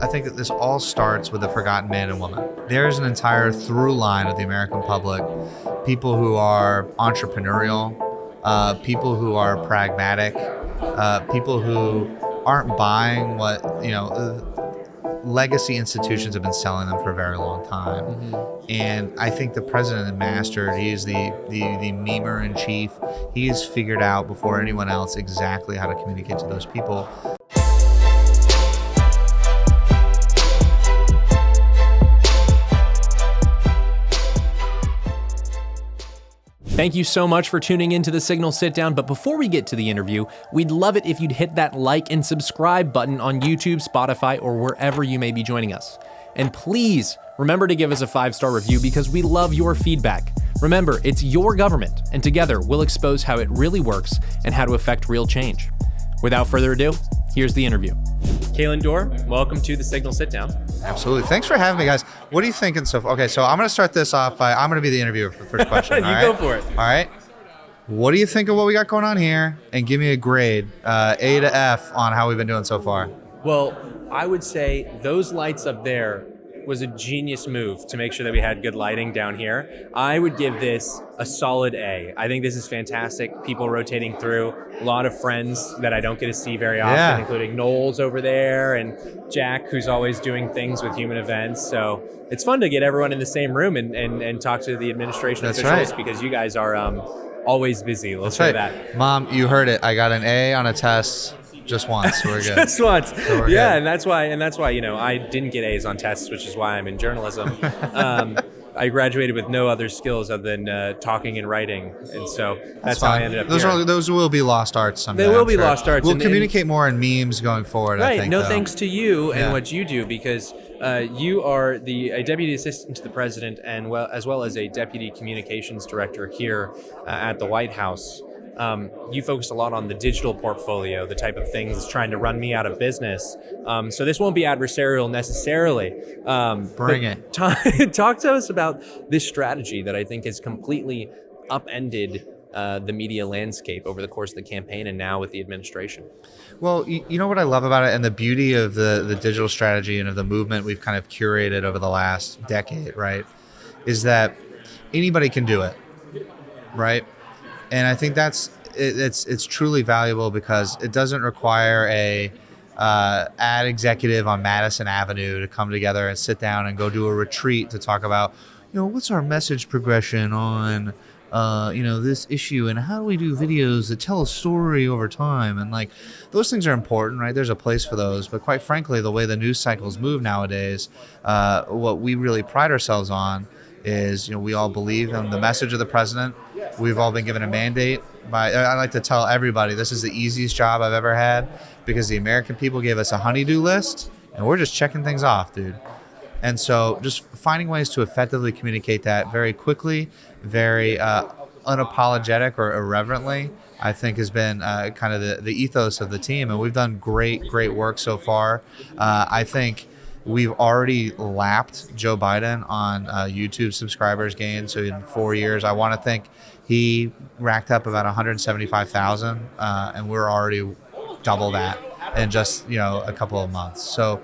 I think that this all starts with the forgotten man and woman. There's an entire through line of the American public, people who are entrepreneurial, people who are pragmatic, people who aren't buying what, legacy institutions have been selling them for a very long time. Mm-hmm. And I think the president and master, he is the memer in chief. He has figured out before anyone else exactly how to communicate to those people. Thank you so much for tuning into the Signal Sitdown, but before we get to the interview, we'd love it if you'd hit that like and subscribe button on YouTube, Spotify, or wherever you may be joining us. And please remember to give us a 5-star review because we love your feedback. Remember, it's your government, and together we'll expose how it really works and how to affect real change. Without further ado, here's the interview. Kaelan Dorr, welcome to the Signal Sitdown. Absolutely. Thanks for having me, guys. What are you thinking so far? Okay, so I'm going to start this off by, I'm going to be the interviewer for the first question. Go for it. All right. What do you think of what we got going on here? And give me a grade, A to F, on how we've been doing so far. Well, I would say those lights up there was a genius move to make sure that we had good lighting down here. I would give this a solid A. I think this is fantastic. People rotating through, a lot of friends that I don't get to see very often, including Knowles over there and Jack, who's always doing things with human events. So it's fun to get everyone in the same room and talk to the administration officials because you guys are always busy. Let's say that. Mom, you heard it. I got an A on a test. Just once, we're good. Just once, so yeah, good. and that's why I didn't get A's on tests, which is why I'm in journalism. I graduated with no other skills other than talking and writing, and so that's how I ended up here. Those will be lost arts someday. They will be lost arts. We'll communicate more in memes going forward. Right. I think, no thanks to you and what you do, because you are a deputy assistant to the president, and as well as a deputy communications director here at the White House. You focus a lot on the digital portfolio, the type of things that's trying to run me out of business. So this won't be adversarial necessarily. Bring it. Talk to us about this strategy that I think has completely upended the media landscape over the course of the campaign and now with the administration. Well, you know what I love about it, and the beauty of the digital strategy and of the movement we've kind of curated over the last decade, right, is that anybody can do it, right? And I think it's truly valuable because it doesn't require a ad executive on Madison Avenue to come together and sit down and go do a retreat to talk about, what's our message progression on, this issue, and how do we do videos that tell a story over time? And like, those things are important, right? There's a place for those. But quite frankly, the way the news cycles move nowadays, what we really pride ourselves on is, we all believe in the message of the president. We've all been given a mandate I like to tell everybody this is the easiest job I've ever had because the American people gave us a honey-do list and we're just checking things off, dude. And so just finding ways to effectively communicate that very quickly, very unapologetic or irreverently, I think has been kind of the ethos of the team. And we've done great work so far. I think we've already lapped Joe Biden on YouTube subscribers gained. So in 4 years, I want to think he racked up about 175,000, and we're already double that in just a couple of months. So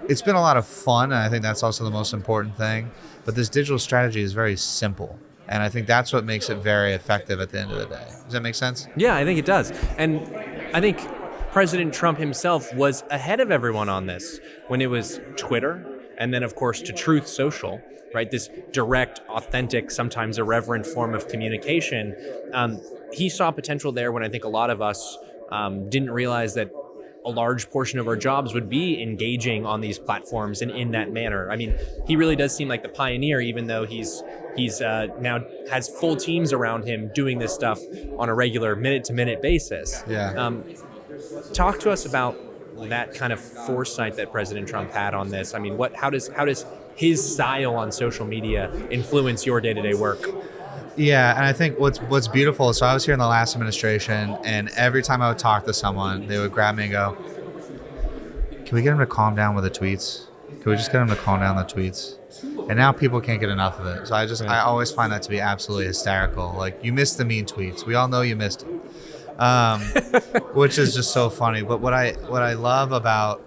it's been a lot of fun, and I think that's also the most important thing. But this digital strategy is very simple, and I think that's what makes it very effective at the end of the day. Does that make sense? Yeah, I think it does. And I think President Trump himself was ahead of everyone on this when it was Twitter, and then of course to Truth Social, right? This direct, authentic, sometimes irreverent form of communication. He saw potential there when I think a lot of us didn't realize that a large portion of our jobs would be engaging on these platforms and in that manner. I mean, he really does seem like the pioneer, even though he's now has full teams around him doing this stuff on a regular minute-to-minute basis. Yeah. Talk to us about that kind of foresight that President Trump had on this. I mean, how does his style on social media influence your day-to-day work? Yeah, and I think what's beautiful, so I was here in the last administration, and every time I would talk to someone, they would grab me and go, can we get him to calm down with the tweets? Can we just get him to calm down the tweets? And now people can't get enough of it. So I always find that to be absolutely hysterical. Like, you missed the mean tweets. We all know you missed it. Which is just so funny. But what I love about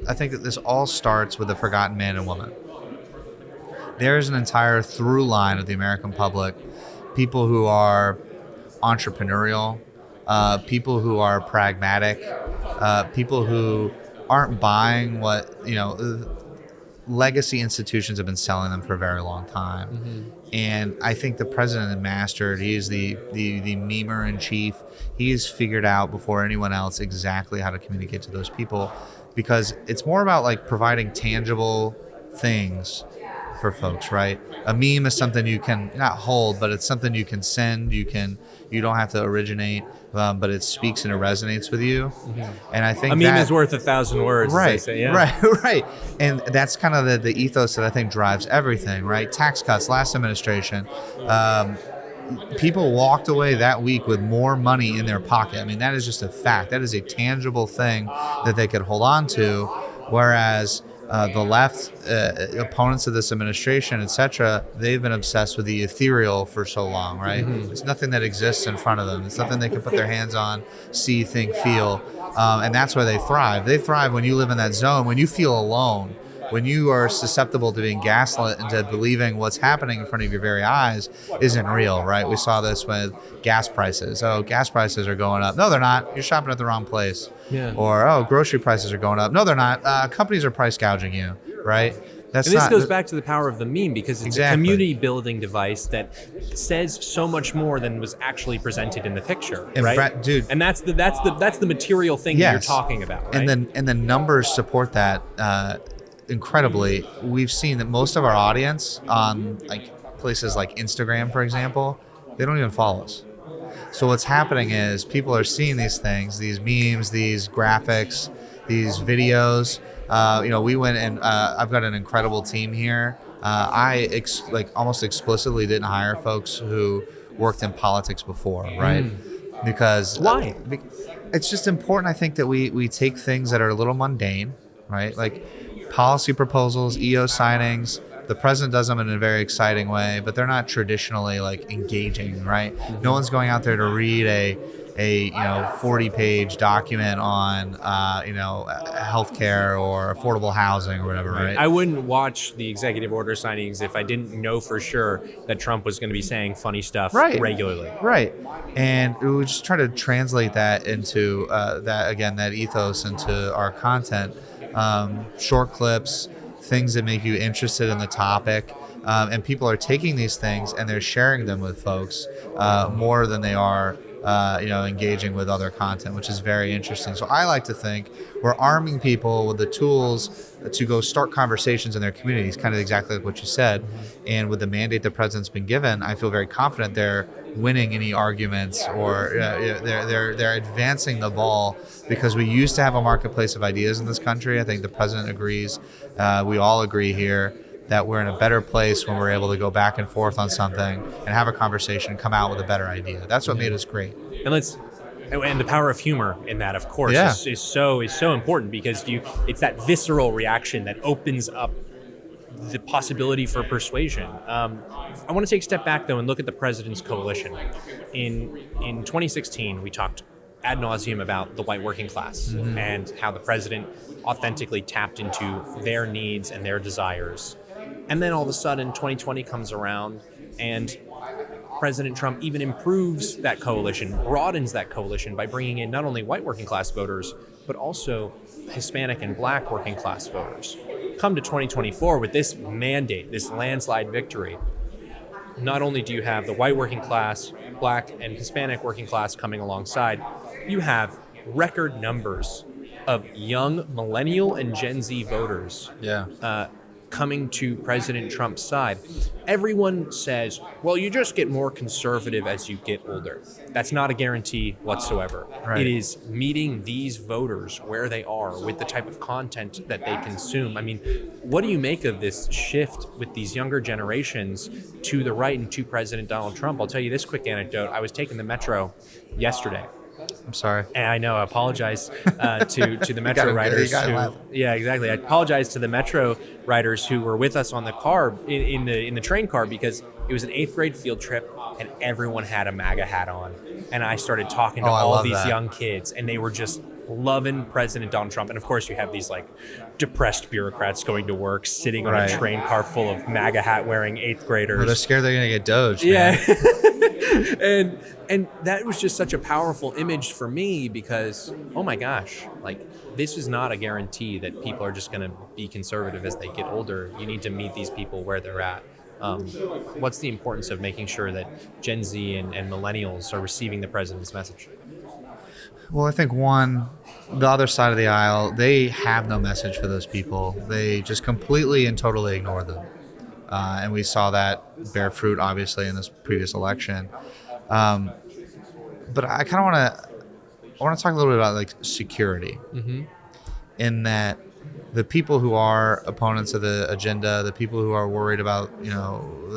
I think that this all starts with the forgotten man and woman. There is an entire through line of the American public, people who are entrepreneurial, people who are pragmatic, people who aren't buying what, legacy institutions have been selling them for a very long time. Mm-hmm. And I think the president has mastered, he's the memer in chief. He's figured out before anyone else exactly how to communicate to those people, because it's more about like providing tangible things for folks, right? A meme is something you can not hold, but it's something you can send. You don't have to originate, but it speaks and it resonates with you. Mm-hmm. And I think a meme is worth 1,000 words. Right, as they say, yeah. right. And that's kind of the ethos that I think drives everything, right? Tax cuts, last administration. People walked away that week with more money in their pocket. I mean, that is just a fact. That is a tangible thing that they could hold on to, whereas the left, opponents of this administration, etc., they've been obsessed with the ethereal for so long, right? Mm-hmm. It's nothing that exists in front of them. It's nothing they can put their hands on, see, think, feel. And that's where they thrive. They thrive when you live in that zone, when you feel alone, when you are susceptible to being gaslit into believing what's happening in front of your very eyes isn't real, right? We saw this with gas prices. Oh, gas prices are going up. No, they're not. You're shopping at the wrong place. Yeah. Or, oh, grocery prices are going up. No, they're not. Companies are price gouging you, right? And this goes back to the power of the meme, because it's a community building device that says so much more than was actually presented in the picture, and right? Dude, and that's the material thing that you're talking about, right? And the numbers support that incredibly. We've seen that most of our audience on like places like Instagram, for example, they don't even follow us. So what's happening is people are seeing these things, these memes, these graphics, these videos. We went and I've got an incredible team here. I almost explicitly didn't hire folks who worked in politics before, right? Because why? It's just important, I think, that we take things that are a little mundane, right? Like policy proposals, EO signings. The president does them in a very exciting way, but they're not traditionally like engaging, right? Mm-hmm. No one's going out there to read a 40-page document on healthcare or affordable housing or whatever, right? I wouldn't watch the executive order signings if I didn't know for sure that Trump was going to be saying funny stuff regularly. Right. And we would just try to translate that into that ethos into our content. Short clips, things that make you interested in the topic, and people are taking these things and they're sharing them with folks more than they are engaging with other content, which is very interesting. So I like to think we're arming people with the tools to go start conversations in their communities, kind of exactly like what you said. And with the mandate the president's been given, I feel very confident they're winning any arguments, or they're advancing the ball, because we used to have a marketplace of ideas in this country. I think the president agrees. We all agree here that we're in a better place when we're able to go back and forth on something and have a conversation, come out with a better idea. That's what made us great. And the power of humor in that, of course, is so important, because it's that visceral reaction that opens up the possibility for persuasion. I want to take a step back, though, and look at the president's coalition. In 2016, we talked ad nauseum about the white working class, mm-hmm. and how the president authentically tapped into their needs and their desires. And then all of a sudden, 2020 comes around, and President Trump even improves that coalition, broadens that coalition by bringing in not only white working class voters, but also Hispanic and black working class voters. Come to 2024 with this mandate, this landslide victory, not only do you have the white working class, black and Hispanic working class coming alongside, you have record numbers of young millennial and Gen Z voters coming to President Trump's side. Everyone says, well, you just get more conservative as you get older. That's not a guarantee whatsoever. Right. It is meeting these voters where they are with the type of content that they consume. I mean, what do you make of this shift with these younger generations to the right and to President Donald Trump? I'll tell you this quick anecdote. I was taking the metro yesterday. I'm sorry. And I know. I apologize to the Metro riders. Yeah, exactly. I apologize to the Metro riders who were with us on the car in the train car, because it was an 8th grade field trip and everyone had a MAGA hat on. And I started talking to all these young kids, and they were just loving President Donald Trump. And of course, you have these like depressed bureaucrats going to work, sitting on Right. a train car full of MAGA hat wearing eighth graders. Well, they're scared they're gonna get doged. Yeah. Man. and that was just such a powerful image for me because, oh my gosh, like this is not a guarantee that people are just going to be conservative as they get older. You need to meet these people where they're at. What's the importance of making sure that Gen Z and millennials are receiving the president's message? Well, I think one, the other side of the aisle, they have no message for those people. They just completely and totally ignore them. And we saw that bear fruit, obviously, in this previous election. But I kind of want to talk a little bit about like security, in that the people who are opponents of the agenda, the people who are worried about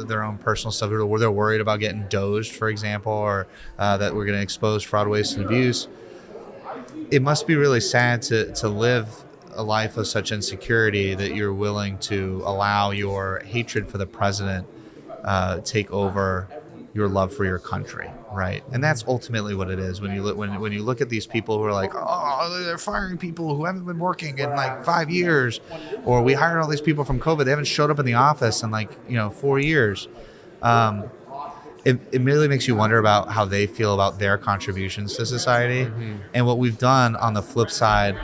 their own personal stuff, who they're worried about getting dozed, for example, or that we're going to expose fraud, waste, and abuse. It must be really sad to live a life of such insecurity that you're willing to allow your hatred for the president take over your love for your country, right? And that's ultimately what it is when you look at these people who are like, oh, they're firing people who haven't been working in like 5 years, or we hired all these people from COVID, they haven't showed up in the office in 4 years. It really makes you wonder about how they feel about their contributions to society. And what we've done on the flip side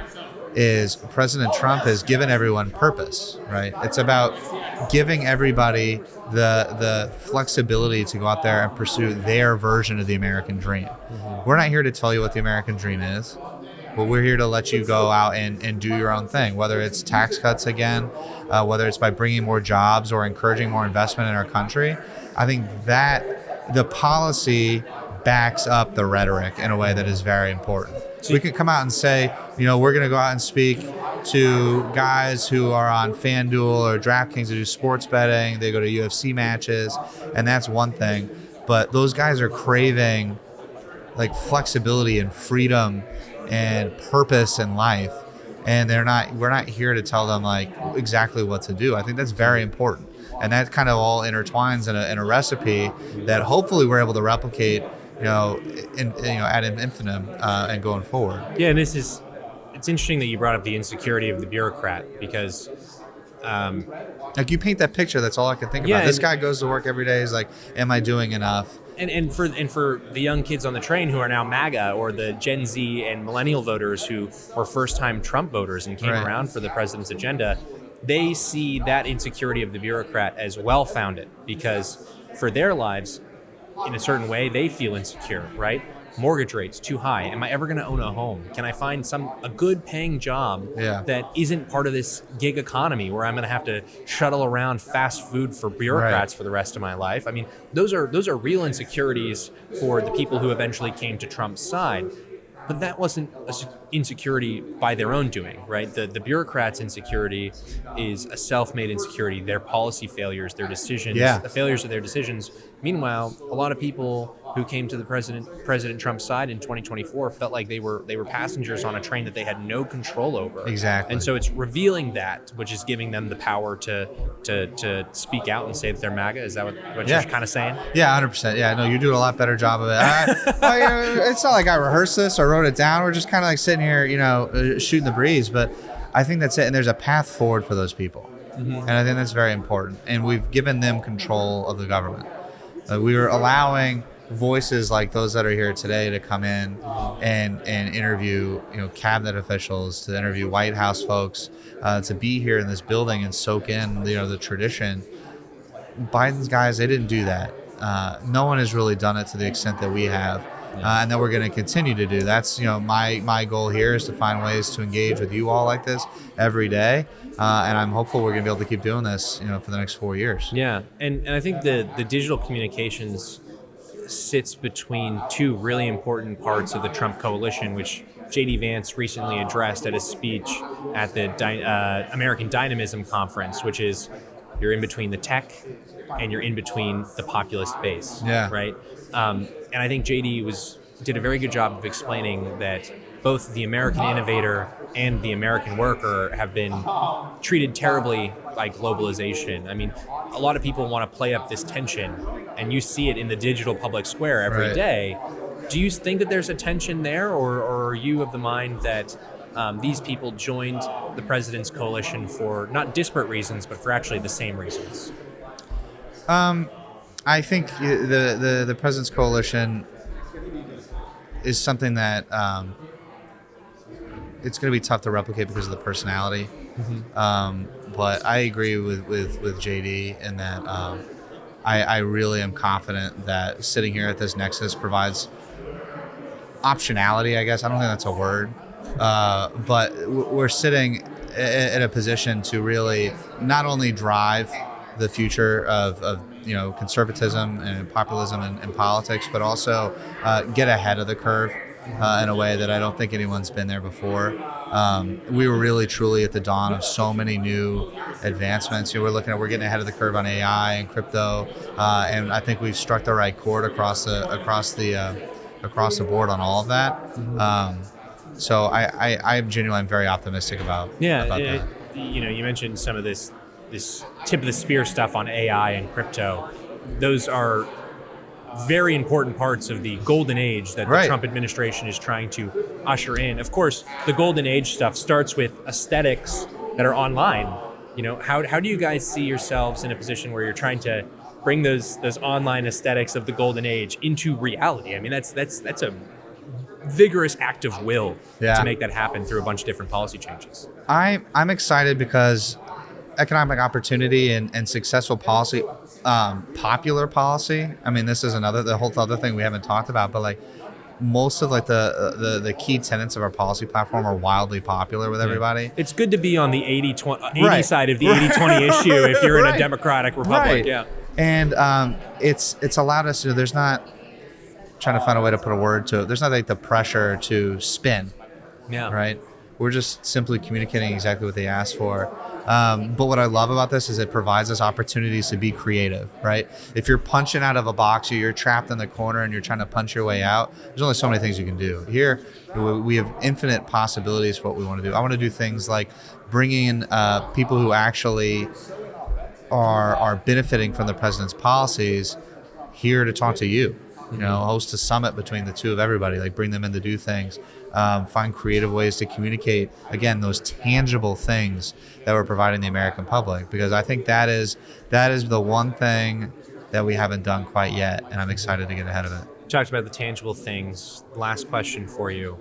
is President Trump has given everyone purpose, right? It's about giving everybody the flexibility to go out there and pursue their version of the American dream. We're not here to tell you what the American dream is, but we're here to let you go out and do your own thing, whether it's tax cuts again, whether it's by bringing more jobs or encouraging more investment in our country. I think that the policy backs up the rhetoric in a way that is very important. We can come out and say, we're going to go out and speak to guys who are on FanDuel or DraftKings to do sports betting. They go to UFC matches, and that's one thing. But those guys are craving like flexibility and freedom and purpose in life, and we're not here to tell them like exactly what to do. I think that's very important, and that kind of all intertwines in a recipe that hopefully we're able to replicate ad infinitum and going forward. Yeah, and it's interesting that you brought up the insecurity of the bureaucrat because like you paint that picture, that's all I can think about. This guy goes to work every day. He's like, am I doing enough? And for the young kids on the train who are now MAGA, or the Gen Z and millennial voters who were first-time Trump voters and came around for the president's agenda, they see that insecurity of the bureaucrat as well-founded because for their lives, in a certain way, they feel insecure, right? Mortgage rates too high. Am I ever going to own a home? Can I find a good paying job that isn't part of this gig economy where I'm going to have to shuttle around fast food for bureaucrats for the rest of my life? I mean, those are real insecurities for the people who eventually came to Trump's side. But that wasn't an insecurity by their own doing, right? The bureaucrats' insecurity is a self-made insecurity, their policy failures, their decisions, the failures of their decisions. Meanwhile, a lot of people who came to the President Trump's side in 2024 felt like they were passengers on a train that they had no control over. Exactly. And so it's revealing that, which is giving them the power to speak out and say that they're MAGA. Is that what you're kind of saying? Yeah, 100%. Yeah, no, you're doing a lot better job of it. It's not like I rehearsed this or wrote it down. We're just kind of like sitting here, shooting the breeze. But I think that's it. And there's a path forward for those people. And I think that's very important. And we've given them control of the government. We were allowing voices like those that are here today to come in and interview cabinet officials, to interview White House folks, to be here in this building and soak in the tradition. Biden's guys, they didn't do that. No one has really done it to the extent that we have, and that we're going to continue to do. That's my goal here is to find ways to engage with you all like this every day, and I'm hopeful we're going to be able to keep doing this for the next 4 years. Yeah, and I think the digital communications sits between two really important parts of the Trump coalition, which J.D. Vance recently addressed at a speech at the American Dynamism Conference, which is you're in between the tech and you're in between the populist base, right? And I think J.D. did a very good job of explaining that both the American innovator and the American worker have been treated terribly by globalization. I mean, a lot of people want to play up this tension, and you see it in the digital public square every day. Do you think that there's a tension there, or are you of the mind that these people joined the president's coalition for not disparate reasons, but for actually the same reasons? I think the president's coalition is something that it's going to be tough to replicate because of the personality. But I agree with JD in that I really am confident that sitting here at this nexus provides optionality, I guess. I don't think that's a word. But we're sitting in a position to really not only drive the future of conservatism and populism in politics, but also get ahead of the curve in a way that I don't think anyone's been there before. We were really truly at the dawn of so many new advancements. We're getting ahead of the curve on AI and crypto, and I think we've struck the right chord across the board on all of that. So I'm genuinely very optimistic about that. You mentioned some of this tip of the spear stuff on AI and crypto. Those are very important parts of the golden age that the Trump administration is trying to usher in. Of course, the golden age stuff starts with aesthetics that are online. How do you guys see yourselves in a position where you're trying to bring those online aesthetics of the golden age into reality? I mean, that's a vigorous act of will to make that happen through a bunch of different policy changes. I'm excited because economic opportunity and successful policy, popular policy. I mean, this is the whole other thing we haven't talked about, but like most of the key tenets of our policy platform are wildly popular with everybody. It's good to be on the 80 side of the 80-20 issue if you're in a democratic republic. Yeah. And it's allowed us to, there's not, trying to find a way to put a word to it, there's not like the pressure to spin. Yeah. Right? We're just simply communicating exactly what they asked for. But what I love about this is it provides us opportunities to be creative, right? If you're punching out of a box or you're trapped in the corner and you're trying to punch your way out, there's only so many things you can do. Here, we have infinite possibilities for what we want to do. I want to do things like bringing in people who actually are benefiting from the president's policies here to talk to you. Host a summit between the two of everybody, like bring them in to do things, find creative ways to communicate, again, those tangible things that we're providing the American public, because I think that is the one thing that we haven't done quite yet, and I'm excited to get ahead of it. You talked about the tangible things. Last question for you.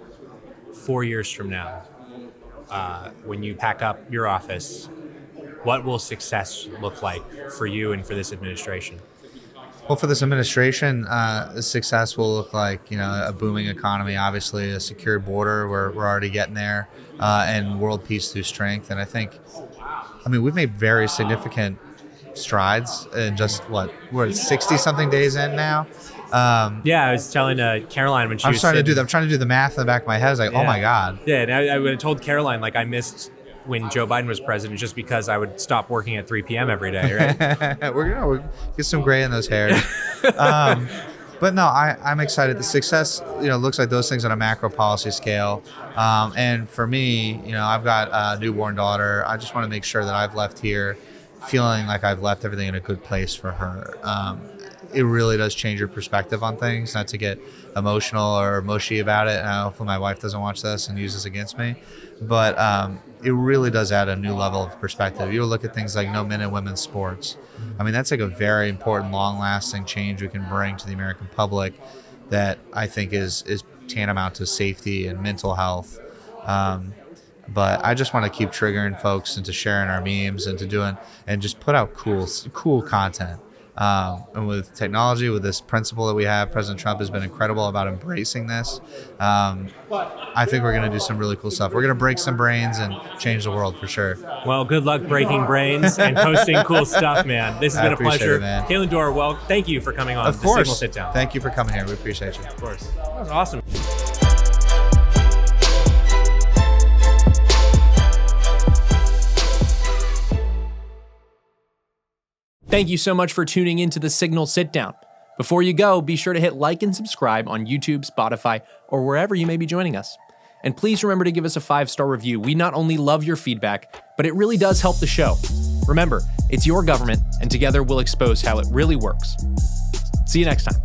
4 years from now, when you pack up your office, what will success look like for you and for this administration? Well, for this administration, success will look like, a booming economy, obviously a secure border. We're already getting there, and world peace through strength. And I think, we've made very significant strides in just we're 60-something days in now. I was telling Caroline when she was I'm trying to do the math in the back of my head. I was like, oh my God. Yeah, and I would have told Caroline, I missed when Joe Biden was president just because I would stop working at 3 p.m. every day, right? We're gonna get some gray in those hairs. But no, I'm excited. The success, looks like those things on a macro policy scale. And for me, I've got a newborn daughter. I just want to make sure that I've left here feeling like I've left everything in a good place for her. It really does change your perspective on things, not to get emotional or mushy about it. Hopefully my wife doesn't watch this and use this against me. But it really does add a new level of perspective. You look at things like no men in women's sports. That's like a very important, long-lasting change we can bring to the American public that I think is tantamount to safety and mental health. But I just want to keep triggering folks into sharing our memes and and just put out cool content. And with technology, with this principle that we have, President Trump has been incredible about embracing this. I think we're going to do some really cool stuff. We're going to break some brains and change the world for sure. Well, good luck breaking brains and posting cool stuff, man. This has been a pleasure. Kaelan Dorr, thank you for coming on. Of course. The Signal Sitdown. Thank you for coming here. We appreciate you. Of course. That was awesome. Thank you so much for tuning into the Signal Sitdown. Before you go, be sure to hit like and subscribe on YouTube, Spotify, or wherever you may be joining us. And please remember to give us a 5-star review. We not only love your feedback, but it really does help the show. Remember, it's your government, and together we'll expose how it really works. See you next time.